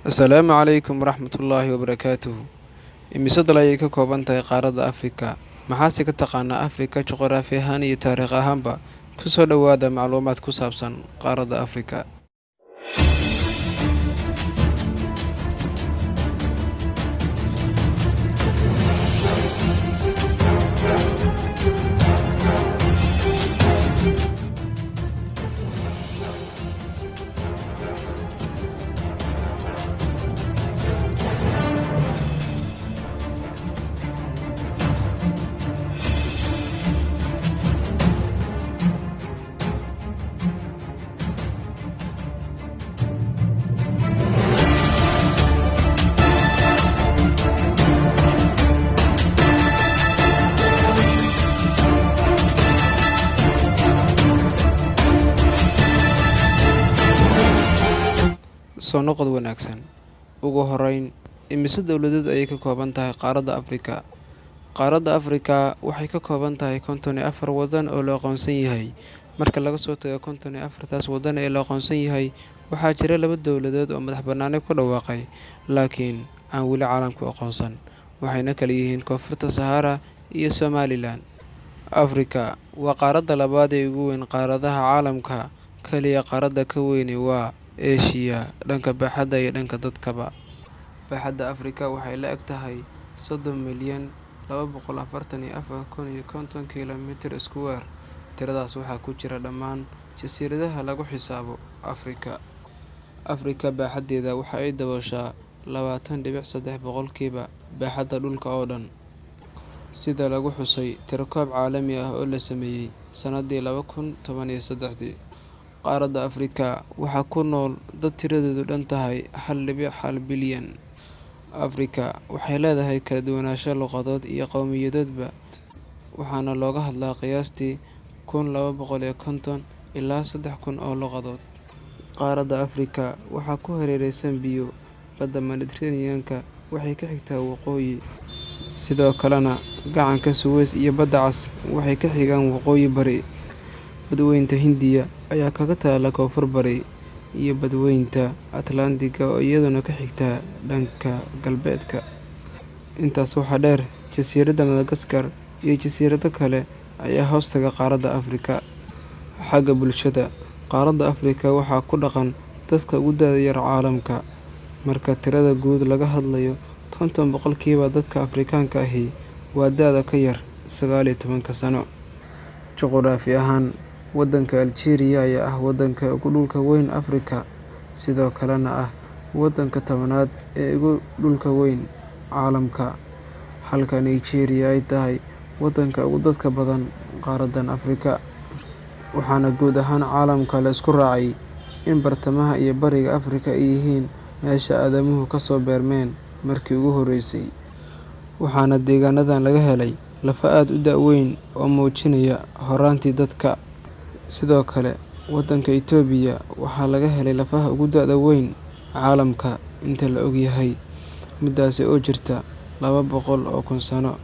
Assalaamu calaykum waraxmatullaahi wabarakaatuhu. Immisa dal ayay ka kooban tahay qaaradda Afrika? Maxaase ka taqaanaa Afrika juqraafi ahaan iyo taariikh ahaanba? Ku soo dhowaada macluumaad ku saabsan qaaradda Afrika. Soo noqod wanaagsan. Ugu horeyn, immisa dowladood ayay ka kooban tahay qaaradda Afrika? Qaaradda Afrika waxay ka kooban tahay 54 waddan oo la aqoonsan yahay. Marka laga soo tago 54taas waddan ee la aqoonsan yahay, waxaa jira 2 dowladood oo madax bannaani ku dhawaaqay, laakiin aan weli caalamku aqoonsan, waxayna kala yihiin Koonfurta Sahara iyo Somaliland. Afrika waa qaaradda labaad ee ugu weyn qaaradaha caalamka, kaliya qaaradda ka weyni waa Aasiya dhanka baaxadda iyo dhanka dadkaba. Baaxadda Afrika waxay la eg tahay 30,244,050 kiilomitir iskuweer. Tiradaas waxaa ku jira dhammaan jasiiradaha lagu xisaabo Afrika. Afrika baaxaddeeda waxa ay dabooshaa 20.3 boqolkiiba baaxadda dhulka oo dhan, sida lagu xusay tiro-koob caalami ah oo la sameeyay sanadii 2013. Qaaradda Afrika waxaa ku nool dad tiradoodu dhan tahay 1.1 bilyan. Afrika waxay leedahay kala duwanaansho luqadood iyo qowmiyadeedba, waxaana looga hadlaa qiyaastii 250 ilaa 3,000 oo luqadood. Qaaradda Afrika waxaa ku hareeraysan biyo. Badda Mediterranean-ka waxay ka xigtaa waqooyi, sidoo kalena gacanka Suez iyo Badda Cas waxay ka xigaan waqooyi bari. Badweynta Hindiya ayaa kaga taalla koonfur bari, iyo Badweynta Atlantic oo iyaduna ka xigta dhanka galbeedka. Intaas waxaa dheer, jasiiradda Madagascar iyo jasiirado kale ayaa hoostaga qaaradda Afrika. Xagga bulshada, qaaradda Afrika waxaa ku dhaqan dadka ugu da'da yar caalamka. Marka tirada guud laga hadlayo, 50 boqolkiiba dadka Afrikaanka ahi waa da'da ka yar 19 sano. Juqraafi ahaan, waddanka Algeria ayaa ah waddanka ugu dhulka weyn Afrika, sidoo kalena ah waddanka 10aad ee ugu dhulka weyn caalamka, halka Nigeria ay tahay waddanka ugu dadka badan qaaraddan Afrika. Waxaana guud ahaan caalamka la isku raacay in bartamaha iyo bariga Afrika ay yihiin meesha aadamuhu ka soo beermeen markii ugu horreysay, waxaana deegaanadan laga helay lafa aad u da'weyn oo muujinaya horraantii dadka. Sidoo kale, waddanka Itoobiya waxaa laga helay lafaha ugu da'da weyn caalamka inta la og yahay, midaasi oo jirta 200,000 sano.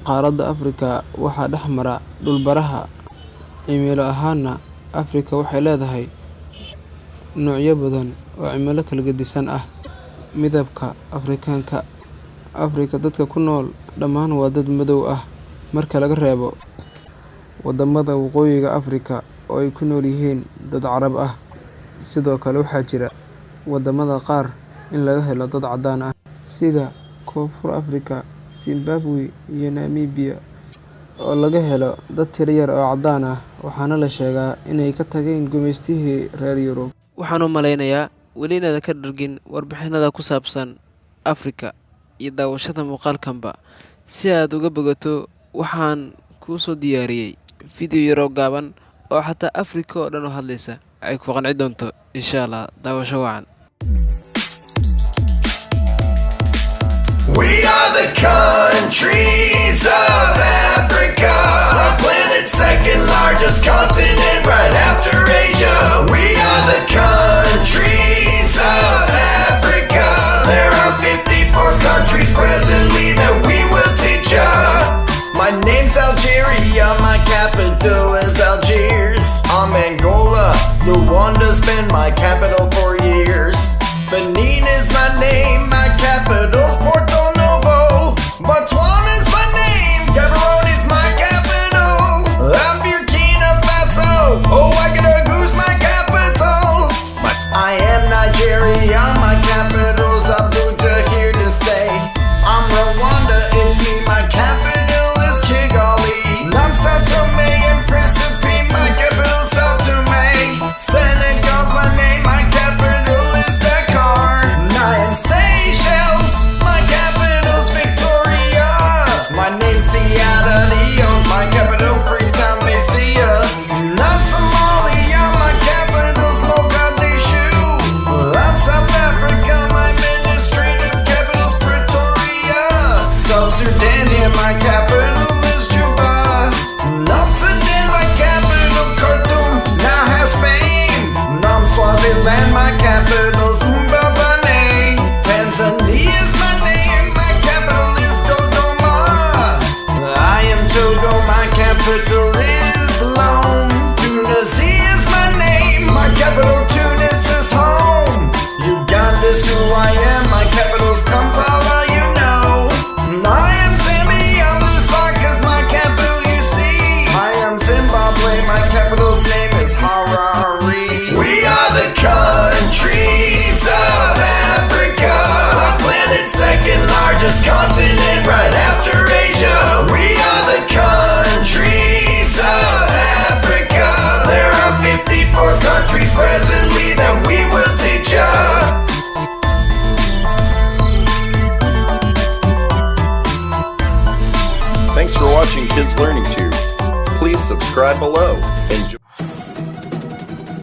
Qaaradda Afrika waxaa dhex mara dhul-baraha. Cimilo ahaanna, Afrika waxay leedahay noocyo badan oo cimilo kala gedisan ah. Midabka Afrikaanka. Afrika dadka ku nool dhammaan waa dad madow ah, marka laga reebo waddamada waqooyiga Afrika oo ay ku nool yihiin dad Carab ah. Sidoo kale waxaa jira waddamada qaar in laga helo dad caddaan ah, sida Koonfur Afrika, Zimbabwe iyo Namibia, oo laga helo dad tiro yar oo caddaan ah, waxaana la sheegaa inay ka tageen gumaystihii reer Yurub. Waxaan u malaynayaa weli inaad ka dhargin warbixinada ku saabsan Afrika iyo daawashada muuqaalkanba. Si aad uga bogato, waxaan kuu soo diyaariyey video yaroo gaaban oo xataa Afrika oo dhan u hadlaysa ay ku qanci doonto insha Allah. Daawasho wacan. We are the countries of Africa, our planet's second largest continent right after Asia. We are the countries of Africa. There are 54 countries presently that we will teach ya. My name's Algeria, my capital is Algiers. I'm Angola, Rwanda's been my capital for years. Benin is my name, my capital's Porto Novo. Botswana is my name, Gaborone is my capital. I'm Burkina Faso, oh Ouagadougou's my capital. But I am Nigeria, my capital's Abuja, here to stay. I'm Rwanda, it's me, my capital is Kigali. I'm Sao Tome and Principe, my capital's Sao Tome. Senegal's my name, my capital is Dakar. I am Seychelles, my capital's Victoria. My name's Sierra Leone, my capital Freetown, Malaysia. I'm Somalia, my capital's Mogadishu. I'm South Africa, my administrative capital's Pretoria. South Sudan, yeah, my capital is Juba. North Sudan, my capital Khartoum, now has fame. Swaziland, my capital's Mbabane. Tanzania's my name, my capital is Dodoma. I am Togo, my capital is Lome. Tunisia's my name, my capital Tunis is home. Uganda's who I am, my capital's Kampala, you know. I am Zambia, Lusaka's my capital, you see. I am Zimbabwe, my capital's name is Harare. We are the countries of Africa, our planet's second largest continent right after Asia. We are the countries of Africa. There are 54 countries presently that we will teach ya. Thanks for watching Kids Learning Tube. Please subscribe below.